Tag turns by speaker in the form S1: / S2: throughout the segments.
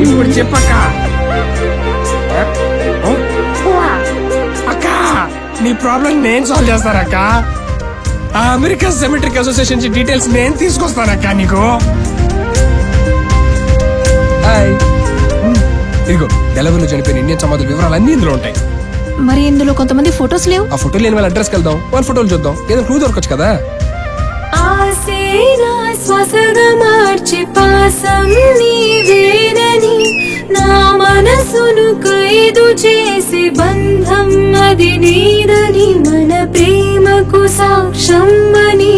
S1: ఇప్పుడు చెప్పక్క. అక్క నీ ప్రాబ్లం నేను సాల్వ్ చేస్తానక్క. ఆ అమెరికన్ సెమెట్రిక్ అసోసియేషన్ డీటెయిల్స్ నేను తీసుకొస్తానక్క నీకు. ఇదిగో డెలవరీలో చనిపోయిన ఇండియన్ సమాధుల వివరాలు అన్ని ఇందులో ఉంటాయి.
S2: మరి ఇందులో కొంతమంది ఫోటోస్ లేవు. ఆ
S1: ఫోటోలు లేని వాళ్ళ అడ్రస్కి వెళ్దాం, వాళ్ళ ఫోటోలు చూద్దాం, ఏదో క్లూ దొరకచ్చు కదా.
S3: మార్చి పాసం నీవేనని నా మనసును ఖైదు చేసే బంధం అది నీదని మన ప్రేమకు సాక్ష్యమని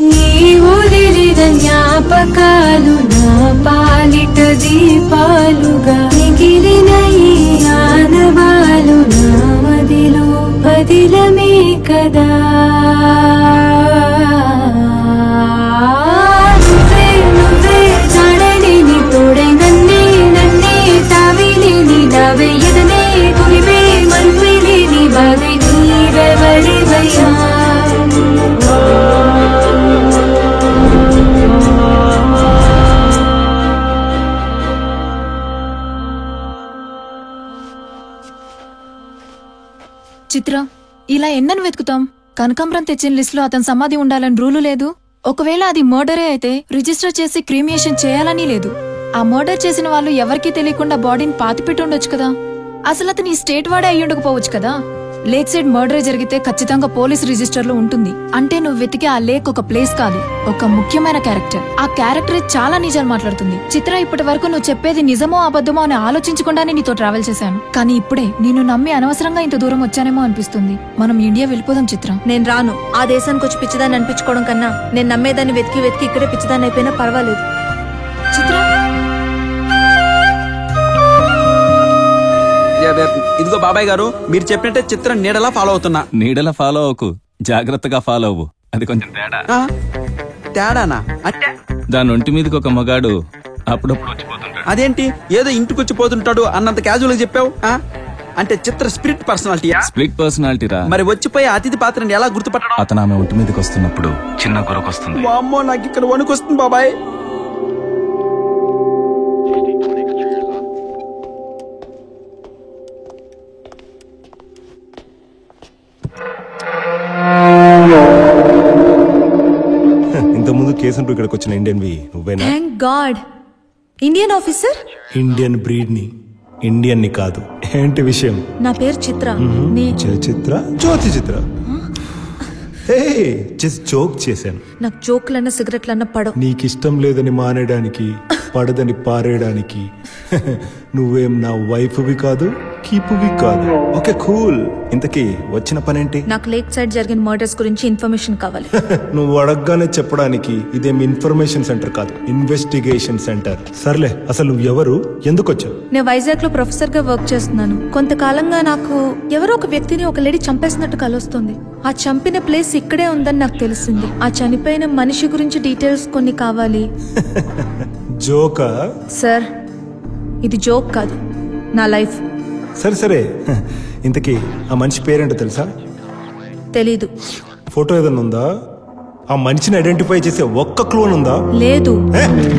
S3: నీ వదిలిన జ్ఞాపకాలు నా పాలిట దీపాలుగా మిగిలిన ఈ ఆనవాలు నా మదిలో పదిలమే కదా. నువ్వే జాడలేని తోడై నన్నే తావిలేని నావే ఎదనే గురివే మన్విలేని బాధై నీవెవరివయ్యా.
S2: చిత్ర, ఇలా ఎన్నను వెతుకుతాం? కనకాంబరం తెచ్చిన లిస్ట్ లో అతని సమాధి ఉండాలని రూలు లేదు. ఒకవేళ అది మర్డరే అయితే రిజిస్టర్ చేసి క్రీమియేషన్ చేయాలని లేదు. ఆ మర్డర్ చేసిన వాళ్ళు ఎవరికీ తెలియకుండా బాడీని పాతిపెట్టి ఉండొచ్చు కదా. అసలు అతని స్టేట్ వాడే అయ్యుండకపోవచ్చు కదా. లేక్ సైడ్ మర్డర్ జరిగితే ఖచ్చితంగా పోలీస్ రిజిస్టర్ లో ఉంటుంది. అంటే నువ్వు వెతికే ఆ లేక్ ఒక ప్లేస్ కాదు, ఒక ముఖ్యమైన క్యారెక్టర్. ఆ క్యారెక్టర్ చాలా నిజాలు మాట్లాడుతుంది. చిత్ర, ఇప్పటి వరకు నువ్వు చెప్పేది నిజమో అబద్ధమో అని ఆలోచించకుండానే నీతో ట్రావెల్ చేశాను. కానీ ఇప్పుడే నిన్ను నమ్మి అనవసరంగా ఇంత దూరం వచ్చానేమో అనిపిస్తుంది. మనం ఇండియా వెళ్ళిపోదాం చిత్ర.
S4: నేను రాను. ఆ దేశానికి వచ్చి పిచ్చిదాన్ని అనిపించుకోవడం కన్నా నేను నమ్మేదాన్ని వెతికి ఇక్కడే పిచ్చిదాన్ని అయిపోయినా పర్వాలేదు.
S2: చిత్ర,
S5: ఇదిగో బాబాయ్ గారు, మీరు చెప్పినట్టే చిత్రం నీడలా ఫాలో అవుతున్నా.
S6: నీడలా ఫాలో అవ్వకు, జాగ్రత్తగా ఫాలో అవ్వు. అది కొంచెం
S5: తేడానా? అంటే
S6: దాని ఒంటి మీదకి ఒక మగాడు అప్పుడప్పుడు వచ్చిపోతుంటాడు.
S5: అదేంటి ఏదో ఇంటికి వచ్చిపోతుంటాడు అన్నంత క్యాజువల్ గా చెప్పావు? అంటే చిత్ర స్పిరిట్ పర్సనాలిటీ?
S6: స్ప్లిట్ పర్సనాలిటీరా.
S5: మరి వచ్చిపోయి అతిథి పాత్రని ఎలా గుర్తుపట్టడం?
S6: అతను ఆమె ఒంటి మీదకి వస్తున్నప్పుడు చిన్న గురకొస్తుంది.
S5: అమ్మో, నాకు ఇక్కడ వణుకొస్తుంది బాబాయ్.
S7: ఇంతకుముందు కేసు ఇక్కడికి వచ్చిన ఇండియన్వి నువ్వేనా?
S4: Thank God. Indian officer?
S7: Indian breed ని, ఇండియన్ ని కాదు. ఏంటి విషయం?
S4: నా పేరు చిత్ర.
S7: చిత్ర, జ్యోతి చిత్ర. జస్ట్ జోక్ చేశాను.
S4: నాకు జోకులన్నా సిగరెట్లన్నా పడవు.
S7: నీకు ఇష్టం లేదని మానేయడానికి, పడదని పారేయడానికి నువ్వేం నా వైఫ్వి కాదు, కీపువి కాదు. Okay cool. ఇంతకీ వచ్చిన పనేంటి?
S4: నాకు లేక్ సైడ్ జరిగిన మర్డర్స్ గురించి ఇన్ఫర్మేషన్ కావాలి.
S7: నువ్వు అడగగానే చెప్పడానికి ఇదేం ఇన్ఫర్మేషన్ సెంటర్ కాదు, ఇన్వెస్టిగేషన్ సెంటర్. సర్లే, అసలు నువ్వు ఎవరు, ఎందుకు వచ్చావు?
S4: నేను వైజాగ్ లో ప్రొఫెసర్ గా వర్క్ చేస్తున్నాను. కొంతకాలంగా నాకు ఎవరో ఒక వ్యక్తిని ఒక లేడీ చంపేసినట్టు కలుస్తుంది. ఆ చంపిన ప్లేస్ ఇక్కడే ఉందని నాకు తెలిసింది. ఆ చనిపోయిన మనిషి గురించి డీటెయిల్స్ కొన్ని కావాలి.
S7: జోకా?
S4: సార్, ఇది జోక్ కాదు, నా లైఫ్.
S7: సరే సరే, ఇంతకీ ఆ మనిషి పేరేంటో తెలుసా?
S4: తెలీదు.
S7: ఫోటో ఏదన్నా ఉందా? ఆ మనిషిని ఐడెంటిఫై చేసే ఒక్క క్లూ ఉందా?
S4: లేదు.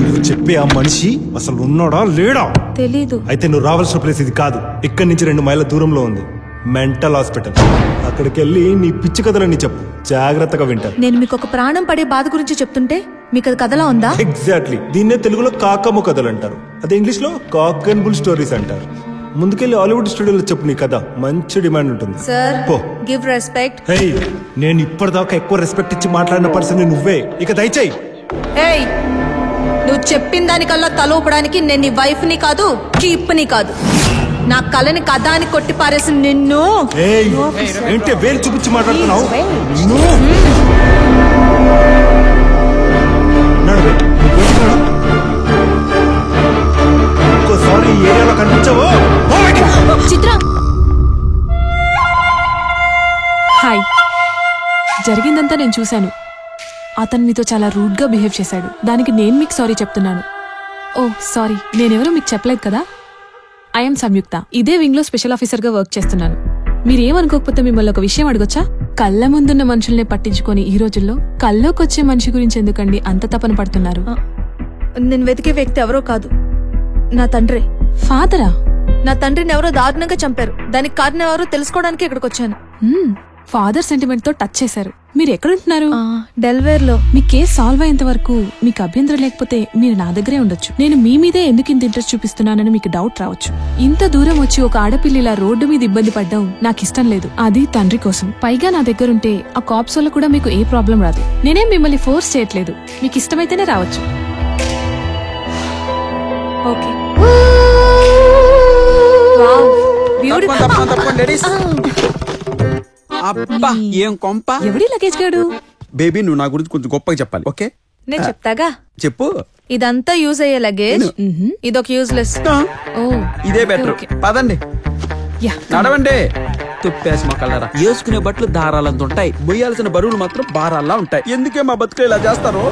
S7: నువ్వు చెప్పే ఆ మనిషి అసలు ఉన్నాడా లేడా?
S4: తెలీదు.
S7: అయితే నువ్వు రావాల్సిన ప్లేస్ ఇది కాదు. ఇక్కడి నుంచి 2 మైళ్ళ దూరంలో ఉంది మెంటల్ హాస్పిటల్. అక్కడికి వెళ్ళి నీ పిచ్చి కథలని చెప్పు, జాగ్రత్తగా వింటా.
S4: నేను మీకు ఒక ప్రాణం పడే బాధ గురించి చెప్తుంటే మీకు అది కథలా ఉందా?
S7: ఎగ్జాక్ట్లీ. దీన్నే తెలుగులో కాకమ్మ కథలు అంటారు, అదే ఇంగ్లీష్ లో కాక్ అండ్ బుల్ స్టోరీస్ అంటారు. ముందుకెళ్ళి హాలీవుడ్ స్టూడియోలో చెప్పు నీ కథ, మంచి డిమాండ్ ఉంటుంది.
S4: Sir, give respect.
S7: నేను ఇప్పటిదాకా ఎక్కువ రెస్పెక్ట్ ఇచ్చి మాట్లాడిన పర్సన్ నువ్వే, ఇక దయచేయి.
S4: నువ్వు చెప్పిన దానికల్లా తల ఊపడానికి నేను నీ వైఫ్ ని కాదు, కీప్ ని కాదు. నా కళని కథ అని కొట్టి పారేసి నిన్ను.
S7: ఏంటే వేలు చూపించి మాట్లాడుతున్నావు? ఇంకోసారి ఈ ఏరియాలో కనిపించవు.
S2: చిత్ర, హాయ్. జరిగిందంతా నేను చూశాను. అతను మీతో చాలా రూడ్ గా బిహేవ్ చేశాడు. దానికి నేను మీకు సారీ చెప్తున్నాను. ఓ సారీ, నేనెవరో మీకు చెప్పలేదు కదా. ఐఎమ్ సంయుక్త. ఇదే వింగ్ లో స్పెషల్ ఆఫీసర్ గా వర్క్ చేస్తున్నాను.
S8: మీరేమనుకోకపోతే మిమ్మల్ని ఒక విషయం అడగొచ్చా? కళ్ళ ముందున్న మనుషుల్ని పట్టించుకొని ఈ రోజుల్లో కల్లోకొచ్చే మనిషి గురించి ఎందుకండి అంత తపన పడుతున్నారు?
S4: నేను వెతికే వ్యక్తి ఎవరో కాదు, నా తండ్రి.
S8: ఫాదరా?
S4: నా తండ్రిని ఎవరో దారుణంగా చంపారు. దానికి కారణం ఎవరో తెలుసుకోవడానికి ఇక్కడికి వచ్చాను.
S8: ఫాదర్ సెంటిమెంట్ తో టచ్ చేశారు. మీరు ఎక్కడుంటున్నారు?
S4: డెల్వేర్ లో.
S8: మీ కేసు సాల్వ్ అయ్యేంత వరకు మీకు అభ్యంతరం లేకపోతే మీరు నా దగ్గరే ఉండొచ్చు. నేను మీ మీదే ఎందుకు ఇంత ఇంట్రెస్ట్ చూపిస్తున్నానని మీకు డౌట్ రావచ్చు. ఇంత దూరం వచ్చి ఒక ఆడపిల్లిలా రోడ్డు మీద ఇబ్బంది పడ్డం నాకు ఇష్టం లేదు. అది తండ్రి కోసం. పైగా నా దగ్గరుంటే ఆ కాప్స్ వల్ల కూడా మీకు ఏ ప్రాబ్లం రాదు. నేనేం మిమ్మల్ని ఫోర్స్ చేయట్లేదు. మీకు ఇష్టమైతేనే రావచ్చు.
S4: ఓకే.
S5: అబ్బా ఏం కొంప.
S8: ఎవడి లగేజ్ గాడు?
S5: బేబీ నువ్వు నా గురించి కొంచెం గొప్పగా చెప్పాలి. ఓకే
S4: నేను చెప్తాగా.
S5: చెప్పు.
S4: ఇదంతా యూజ్ అయ్యే లగేజ్, ఇదొక యూజ్లెస్.
S5: ఇదే బెటర్. పదండి నడవండి. తుప్పేసి మొక్కలరా వేసుకునే బట్టలు దారాలంత ఉంటాయి, మొయ్యాల్సిన బరువులు మాత్రం భారాల్లా ఉంటాయి. ఎందుకే మా బతుకు ఇలా చేస్తారు?